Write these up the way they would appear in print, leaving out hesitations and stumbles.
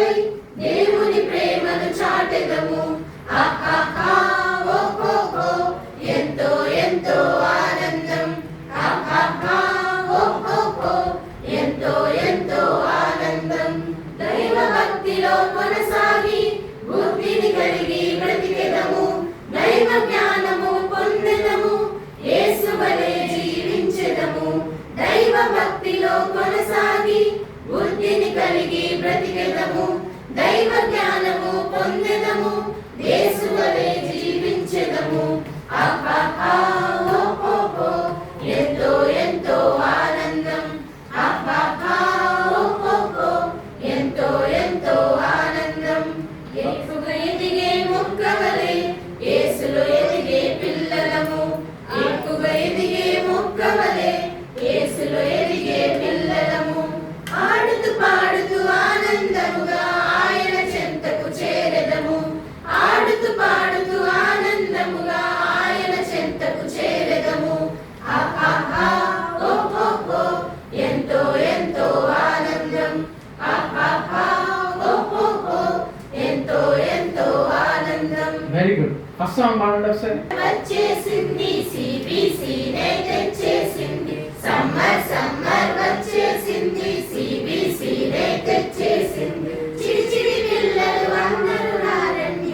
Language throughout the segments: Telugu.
బంధువులై దేవుని ప్రేమను చాటెదము. ఆహాహా ఓహో ఎంతో ఎంతో ఆనందం. ఆహాహా ఓహో ఎంతో ఎంతో ఆనందం. దైవ భక్తిలో కొనసాగి బుద్ధిని కలిగి బ్రతికెదము. దైవ జ్ఞానము పొందెదము. యేసు వలె జీవించెదము. దైవ భక్తిలో కొనసాగి బుద్ధిని కలిగి బ్రతికెదము. దైవ జ్ఞానము పొందెదము. యేసు వలె జీవించెదము. ఆహాహా ఓహో ఎంతో ఎంతో ఆనందం. ఆహాహా ఓహో ఎంతో ఎంతో ఆనందం. ఎక్కువ ఎదిగే మొక్క వలె యేసులో ఎదిగే పిల్లలము. ఎక్కువ ఎదిగే మొక్క వలె యేసులో ఎదిగే పిల్లలము. ఆడుతూ పాడుతూ ఆనందముగా ఆయన చెంతకు చేరెదము. ఆడుతూ పాడుతూ ఆనందముగా ఆయన చెంతకు చేరెదము. ఆహాహా ఓహో ఎంతో ఎంతో ఆనందం. ఆహాహా ఓహో ఎంతో ఎంతో ఆనందం. Very good. ఫస్ట్ సాంగ్ పాడండి ఒకసారి. వచ్చేసింది సిబిసి నే తెచ్చేసింది. సమ్మర్ సమ్మర్ వచ్చేసింది. సిబిసి నే తెచ్చేసింది. చిడి చిడి పిల్లలు అందరూ రారండి.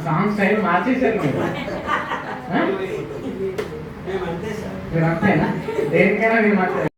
సాంగ్ స్టైల్ మార్చేశారు మీరు అంతేనా? దేనికైనా మీరు మార్చారు.